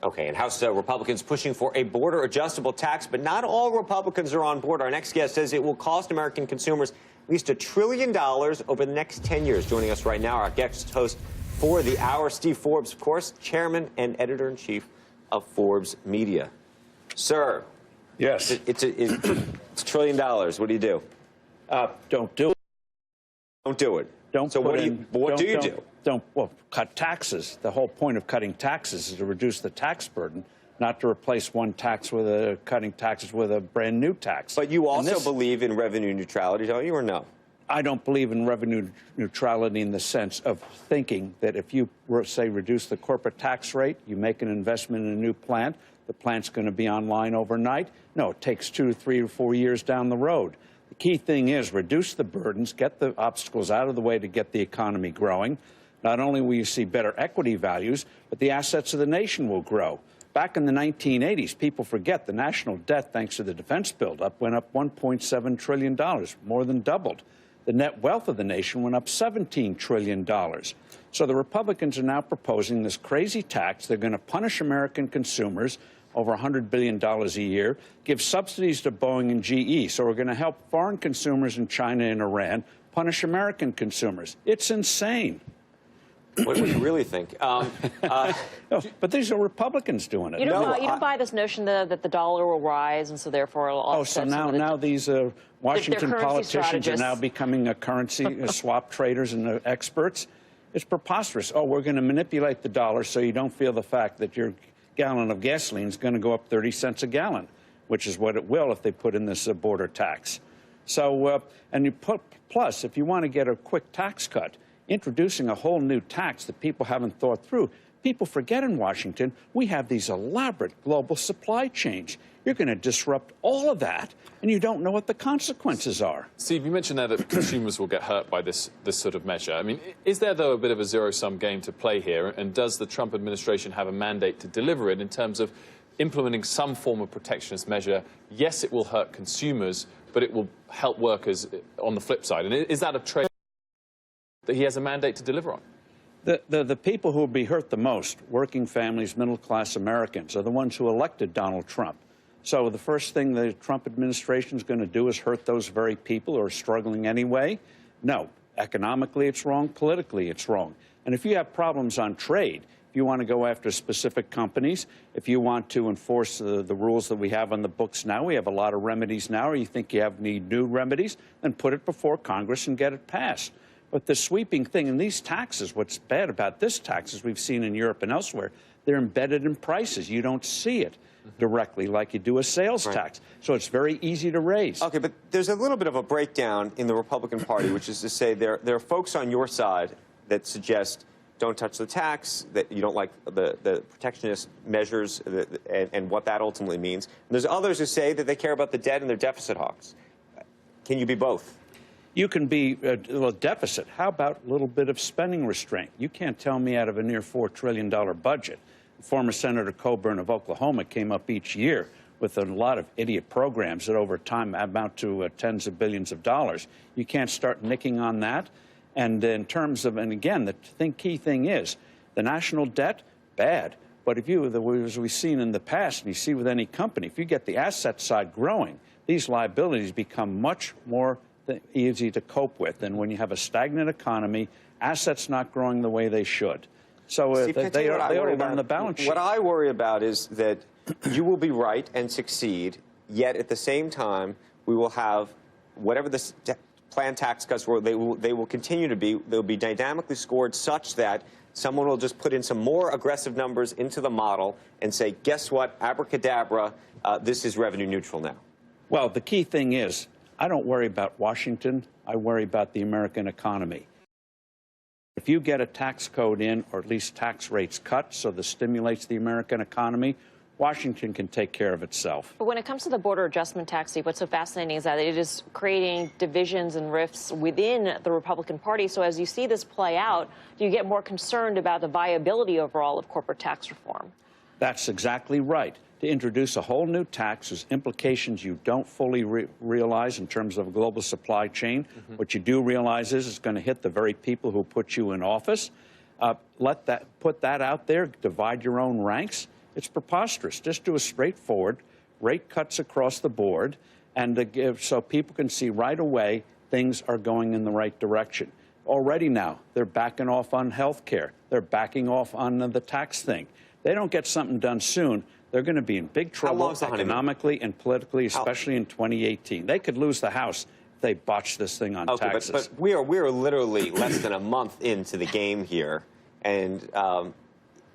Okay, and House Republicans pushing for a border-adjustable tax, but not all Republicans are on board. Our next guest says it will cost American consumers at least $1 trillion over the next 10 years. Joining us right now, our guest host for the hour, Steve Forbes, of course, chairman and editor-in-chief of Forbes Media. Sir. Yes. It's $1 trillion. What do you do? Don't do it. Don't do it. Don't. So what do you do? Well, cut taxes. The whole point of cutting taxes is to reduce the tax burden, not to replace one tax with cutting taxes with a brand new tax. But you also believe in revenue neutrality, don't you, or no? I don't believe in revenue neutrality in the sense of thinking that if you, say, reduce the corporate tax rate, you make an investment in a new plant, the plant's going to be online overnight. No, it takes 2 to 3 or 4 years down the road. The key thing is reduce the burdens, get the obstacles out of the way to get the economy growing. Not only will you see better equity values, but the assets of the nation will grow. Back in the 1980s, people forget the national debt, thanks to the defense buildup, went up $1.7 trillion, more than doubled. The net wealth of the nation went up $17 trillion. So the Republicans are now proposing this crazy tax. They're going to punish American consumers over $100 billion a year, give subsidies to Boeing and GE. So we're going to help foreign consumers in China and Iran punish American consumers. It's insane. What do you really think? But these are Republicans doing it. You don't buy this notion that the dollar will rise, and so therefore it'll offset. So now these Washington politicians are now becoming a currency swap traders and experts. It's preposterous. Oh, we're going to manipulate the dollar so you don't feel the fact that your gallon of gasoline is going to go up 30 cents a gallon, which is what it will if they put in this border tax. So, plus, if you want to get a quick tax cut, introducing a whole new tax that people haven't thought through. People forget in Washington, we have these elaborate global supply chains. You're going to disrupt all of that, and you don't know what the consequences are. Steve, you mentioned there that consumers will get hurt by this sort of measure. I mean, is there, though, a bit of a zero-sum game to play here? And does the Trump administration have a mandate to deliver it in terms of implementing some form of protectionist measure? Yes, it will hurt consumers, but it will help workers on the flip side. And is that a trade that he has a mandate to deliver on? The people who will be hurt the most, working families, middle-class Americans, are the ones who elected Donald Trump. So the first thing the Trump administration is going to do is hurt those very people who are struggling anyway? No. Economically, it's wrong. Politically, it's wrong. And if you have problems on trade, if you want to go after specific companies, if you want to enforce the rules that we have on the books now, we have a lot of remedies now, or you think you need new remedies, then put it before Congress and get it passed. But the sweeping thing in these taxes, what's bad about this tax, as we've seen in Europe and elsewhere, they're embedded in prices. You don't see it directly like you do a sales tax. So it's very easy to raise. Okay, but there's a little bit of a breakdown in the Republican Party, which is to say there are folks on your side that suggest don't touch the tax, that you don't like the protectionist measures and what that ultimately means. And there's others who say that they care about the debt and they're deficit hawks. Can you be both? You can be a deficit. How about a little bit of spending restraint? You can't tell me out of a near $4 trillion budget. Former Senator Coburn of Oklahoma came up each year with a lot of idiot programs that over time amount to tens of billions of dollars. You can't start nicking on that. And in terms of, and again, the key thing is, the national debt, bad. But if you, as we've seen in the past, and you see with any company, if you get the asset side growing, these liabilities become much more easy to cope with. And when you have a stagnant economy, assets not growing the way they should. So they ought to learn the balance sheet. What I worry about is that you will be right and succeed, yet at the same time, we will have whatever the planned tax cuts were, they will continue to be, they'll be dynamically scored such that someone will just put in some more aggressive numbers into the model and say, guess what, abracadabra, this is revenue neutral now. Well, the key thing is, I don't worry about Washington. I worry about the American economy. If you get a tax code in, or at least tax rates cut, so this stimulates the American economy, Washington can take care of itself. But when it comes to the border adjustment tax, Steve, what's so fascinating is that it is creating divisions and rifts within the Republican Party. So as you see this play out, do you get more concerned about the viability overall of corporate tax reform? That's exactly right. To introduce a whole new tax whose implications you don't fully realize in terms of a global supply chain. What you do realize is it's going to hit the very people who put you in office. Put that out there, divide your own ranks. It's preposterous. Just do a straightforward rate cuts across the board and to give so people can see right away things are going in the right direction. Already now, they're backing off on health care. They're backing off on the tax thing. They don't get something done soon, they're going to be in big trouble economically and politically, especially in 2018. They could lose the House if they botch this thing on taxes. But we are literally less than a month into the game here. And,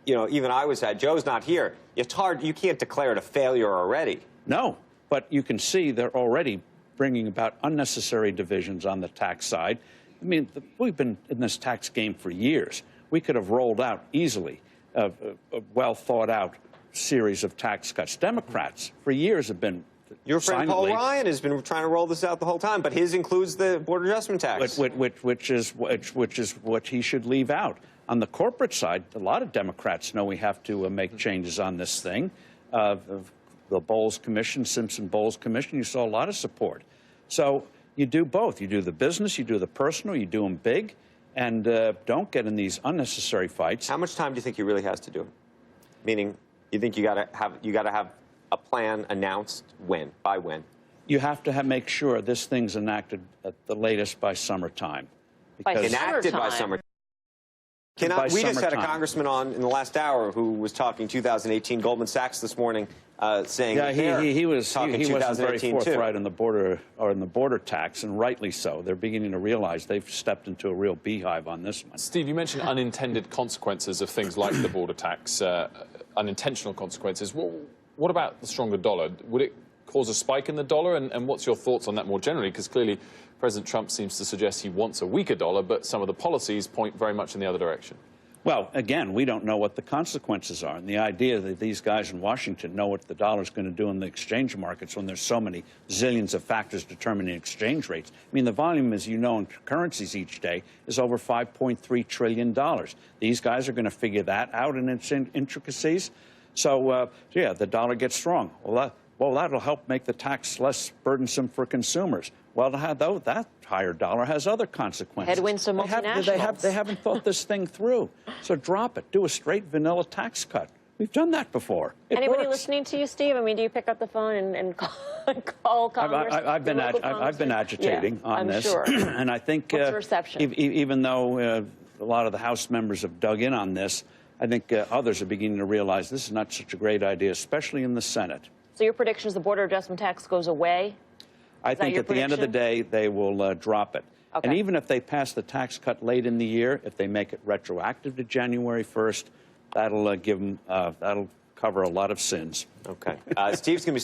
you know, even I was at, Joe's not here. It's hard. You can't declare it a failure already. No, but you can see they're already bringing about unnecessary divisions on the tax side. I mean, we've been in this tax game for years. We could have rolled out easily a well-thought-out series of tax cuts. Democrats, for years, have been Your friend Paul Ryan has been trying to roll this out the whole time, but his includes the border adjustment tax. Which is what he should leave out. On the corporate side, a lot of Democrats know we have to make changes on this thing. The Bowles Commission, Simpson-Bowles Commission, you saw a lot of support. So you do both. You do the business, you do the personal, you do them big, and don't get in these unnecessary fights. How much time do you think he really has to do it? Meaning, you think you got to have a plan announced when? By when? You have to make sure this thing's enacted at the latest by summertime. Enacted by summertime. We just had a congressman on in the last hour who was talking 2018. Goldman Sachs this morning saying he wasn't very forthright too. on the border tax, and rightly so. They're beginning to realize they've stepped into a real beehive on this one. Steve, you mentioned unintended consequences of things like the border tax, unintentional consequences. What about the stronger dollar? Would it cause a spike in the dollar? And what's your thoughts on that more generally? Because clearly President Trump seems to suggest he wants a weaker dollar, but some of the policies point very much in the other direction. Well, again, we don't know what the consequences are. And the idea that these guys in Washington know what the dollar's going to do in the exchange markets when there's so many zillions of factors determining exchange rates. I mean, the volume, as you know, in currencies each day is over $5.3 trillion. These guys are going to figure that out in its intricacies. So, yeah, the dollar gets strong. Well, that'll help make the tax less burdensome for consumers. Well, that higher dollar has other consequences. Headwinds to multinationals. They haven't thought this thing through. So drop it. Do a straight vanilla tax cut. We've done that before. Anybody listening to you, Steve? I mean, do you pick up the phone and call Congress? I've been agitating on this. Sure. And I think what's the reception? Even though a lot of the House members have dug in on this, I think others are beginning to realize this is not such a great idea, especially in the Senate. So your prediction is the border adjustment tax goes away? I think at the end of the day, they will drop it. Okay. And even if they pass the tax cut late in the year, if they make it retroactive to January 1st, that'll give them, that'll cover a lot of sins. Okay. Steve's going to be